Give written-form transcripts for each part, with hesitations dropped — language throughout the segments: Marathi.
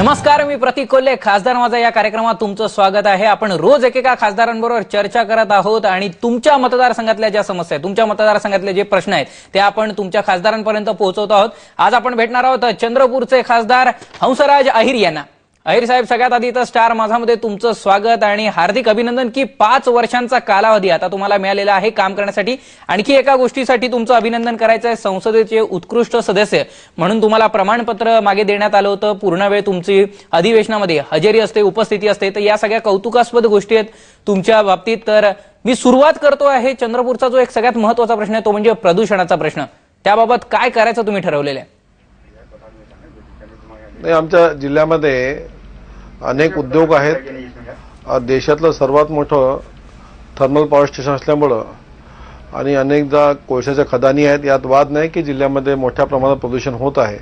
नमस्कार, मी प्रतीक कोल्हे. खासदार माझा या कार्यक्रमात तुमचं स्वागत आहे. आपण रोज एकेका खासदारांबरोबर चर्चा करत आहोत आणि तुमच्या मतदारसंघातल्या ज्या समस्या आहेत, तुमच्या मतदारसंघातले जे प्रश्न आहेत ते आपण तुमच्या खासदारांपर्यंत पोहोचवत आहोत. आज आपण भेटणार आहोत चंद्रपूरचे खासदार हंसराज अहिर यांना. अहिर साहेब, सगळ्यात आधी तर स्टार माझामध्ये तुमचं स्वागत आणि हार्दिक अभिनंदन की 5 वर्षांचा कालावधी आता तुम्हाला मिळालेला आहे काम करण्यासाठी. आणखी एका गोष्टीसाठी तुमचं अभिनंदन करायचं आहे. संसदेचे उत्कृष्ट सदस्य म्हणून तुम्हाला प्रमाणपत्र मागे देण्यात आलं होतं. पूर्ण वेळ तुमची अधिवेशनामध्ये हजेरी असते, उपस्थिती असते. तर या सगळ्या कौतुकास्पद गोष्टी आहेत तुमच्या बाबतीत. तर मी सुरुवात करतो आहे चंद्रपूरचा जो एक सगळ्यात महत्त्वाचा प्रश्न आहे तो म्हणजे प्रदूषणाचा प्रश्न. त्याबाबत काय करायचं तुम्ही ठरवलेलं आहे? आमच्या जिल्ह्यामध्ये अनेक उद्योग आहेत. देशातलं सर्वात मोठं थर्मल पॉवर स्टेशन असल्यामुळं आणि अनेकदा कोळशाच्या खदानी आहेत. यात वाद नाही की जिल्ह्यामध्ये मोठ्या प्रमाणात प्रदूषण होत आहे.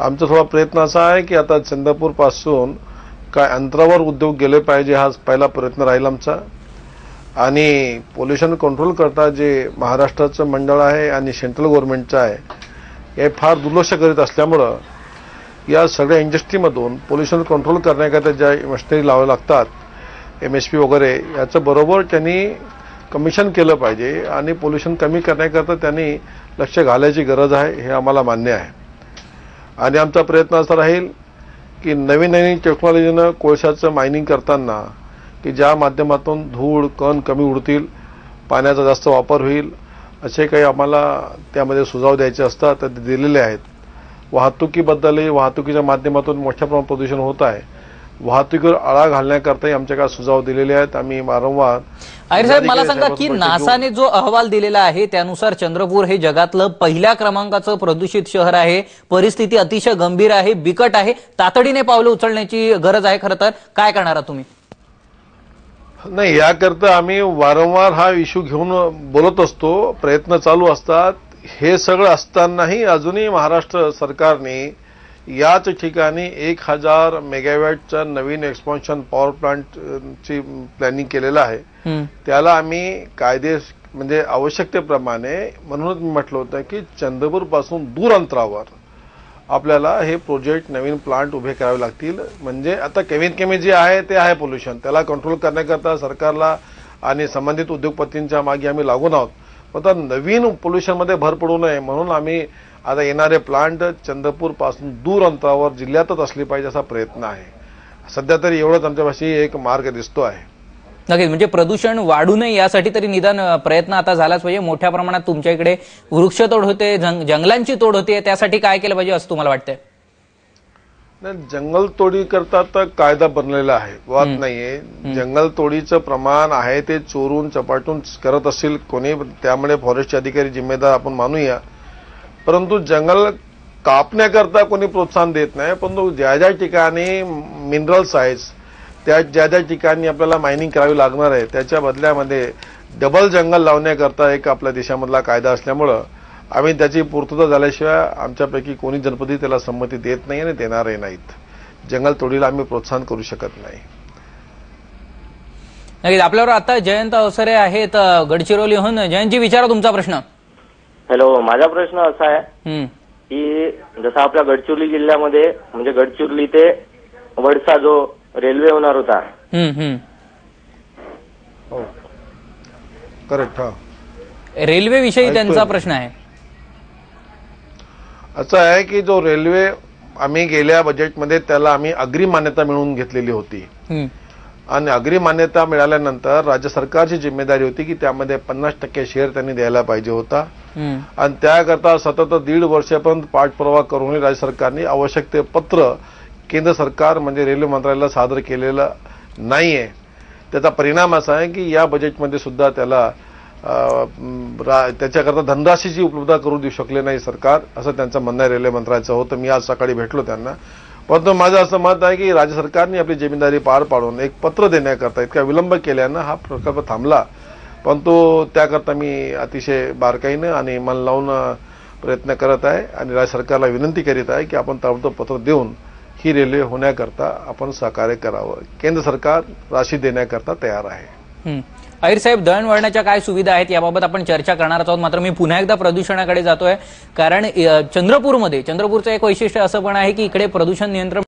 आमचा थोडा प्रयत्न असा आहे की आता चंद्रपूरपासून काय अंतरावर उद्योग गेले पाहिजे, हा पहिला प्रयत्न राहील आमचा. आणि पोल्युशन कंट्रोल करता जे महाराष्ट्राचं मंडळ आहे आणि सेंट्रल गव्हर्नमेंटचं आहे हे फार दुर्लक्ष करीत असल्यामुळं या सगळ्या इंडस्ट्रीमधून पोल्युशन कंट्रोल करण्याकरता ज्या मशिनरी लावाव्या लागतात, MSP वगैरे, याचं बरोबर त्यांनी कमिशन केलं पाहिजे आणि पोल्युशन कमी करण्याकरता त्यांनी लक्ष घालायची गरज आहे, हे आम्हाला मान्य आहे. आणि आमचा प्रयत्न असा राहील की नवीन नवीन टेक्नॉलॉजीनं कोळशाचं मायनिंग करताना की ज्या माध्यमातून धूळ कण कमी उडतील, पाण्याचा जास्त वापर होईल, असे काही आम्हाला त्यामध्ये सुझाव द्यायचे असतात तर ते दिलेले आहेत. वाहतुकीबद्दलही वाहतुकीच्या माध्यमातून मोठ्या प्रमाणात प्रदूषण होत आहे. वाहतुकीवर आळा घालण्याकरताही आमच्या काही सुझाव दिलेले आहेत. आम्ही वारंवार. अहिर साहेब, मला सांगा की नासाने जो अहवाल दिलेला आहे त्यानुसार चंद्रपूर हे जगातलं पहिल्या क्रमांकाचं प्रदूषित शहर आहे. परिस्थिती अतिशय गंभीर आहे, बिकट आहे. तातडीने पावलं उचलण्याची गरज आहे. खरं तर काय करणार तुम्ही? नाही, याकरता आम्ही वारंवार हा इश्यू घेऊन बोलत असतो, प्रयत्न चालू असतात. हे सगळं असतानाही अजूनही महाराष्ट्र सरकारने याच ठिकाणी 1000 मेगावॅटचा नवीन एक्सपान्शन पॉवर प्लांटची प्लॅनिंग केलेलं आहे. त्याला आम्ही कायदे म्हणजे आवश्यकतेप्रमाणे, म्हणूनच मी म्हटलं होतं की चंद्रपूरपासून दूर अंतरावर आपल्याला हे प्रोजेक्ट नवीन प्लांट उभे करावे लागतील. म्हणजे आता कमीत कमी जे आहे ते आहे पोल्युशन, त्याला कंट्रोल करण्याकरता सरकारला आणि संबंधित उद्योगपतींच्या मागे आम्ही लागून आहोत. आता नवीन पोल्युशनमध्ये भर पडू नये म्हणून आम्ही आता येणारे प्लांट चंद्रपूरपासून दूर अंतरावर जिल्ह्यातच असली पाहिजे असा प्रयत्न आहे. सध्या तरी एवढंच आमच्यापाशी एक मार्ग दिसतो आहे. नक्कीच, म्हणजे प्रदूषण वाढू नये यासाठी तरी निदान प्रयत्न आता झालाच पाहिजे. मोठ्या प्रमाणात तुमच्या इकडे वृक्षतोड होते, जंगलांची तोड होते, त्यासाठी काय केलं पाहिजे असं तुम्हाला वाटतंय? जंगल तोडी करता तर कायदा बनलेला आहे, वाद नाहीये. जंगल तोडीचं प्रमाण आहे ते चोरून चपाटून करत असतील कोणी, त्यामुळे फॉरेस्टचे अधिकारी जिम्मेदार आपण मानूया. परंतु जंगल कापण्याकरता कोणी प्रोत्साहन देत नाही. परंतु ज्या ज्या ठिकाणी मिनरल्स आहेत, त्या ज्या ज्या ठिकाणी आपल्याला मायनिंग करावी लागणार आहे त्याच्या बदल्यामध्ये डबल जंगल लावण्याकरता एक आपल्या देशामधला कायदा असल्यामुळं आम्ही त्याची पूर्तता झाल्याशिवाय आमच्यापैकी कोणी जनप्रतिनिधी त्याला संमती देत नाही आणि देणारही नाहीत. जंगल तोडीला आम्ही प्रोत्साहन करू शकत नाही. नक्कीच. आपल्यावर आता जयंत अवसरे आहेत गडचिरोलीहून. जयंतजी, विचारा तुमचा प्रश्न. हॅलो, माझा प्रश्न असा आहे की जसं आपल्या गडचिरोली जिल्ह्यामध्ये म्हणजे गडचिरोली ते वडसा जो रेल्वे होणार होता, करेक्ट, रेल्वे विषयी त्यांचा प्रश्न आहे. असं आहे की जो रेल्वे आम्ही गेल्या बजेटमध्ये त्याला आम्ही अग्रिम मान्यता मिळवून घेतलेली होती आणि अग्रिम मान्यता मिळाल्यानंतर राज्य सरकारची जिम्मेदारी होती की त्यामध्ये 50% शेअर त्यांनी द्यायला पाहिजे होता. आणि त्याकरता सतत 1.5 वर्षापर्यंत पाठपुरावा करूनही राज्य सरकारने आवश्यक ते पत्र केंद्र सरकार म्हणजे रेल्वे मंत्रालयाला सादर केलेलं नाहीये. त्याचा परिणाम असा आहे की या बजेटमध्ये सुद्धा त्याला त्याच्याकरता धनराशीची उपलब्धता करून देऊ शकले नाही सरकार, असं त्यांचं म्हणणं आहे रेल्वे मंत्रालयाचं होतं. मी आज सकाळी भेटलो त्यांना. परंतु माझं असं मत आहे की राज्य सरकारने आपली जिम्मेदारी पार पाडून एक पत्र देण्याकरता इतका विलंब केल्यानं हा प्रकल्प थांबला. परंतु त्याकरता मी अतिशय बारकाईनं आणि मन लावून प्रयत्न करत आहे आणि राज्य सरकारला विनंती करीत आहे की आपण ताबडतोब पत्र देऊन ही रेल्वे होण्याकरता आपण सहकार्य करावं. केंद्र सरकार राशी देण्याकरता तयार आहे. अहिर साहेब, दळणवळणाच्या काय सुविधा आहेत याबाबत आपण चर्चा करणार आहोत. मात्र मी पुन्हा एकदा प्रदूषणाकडे जातोय, कारण चंद्रपूरचं एक वैशिष्ट्य असं पण आहे की इकडे प्रदूषण नियंत्रण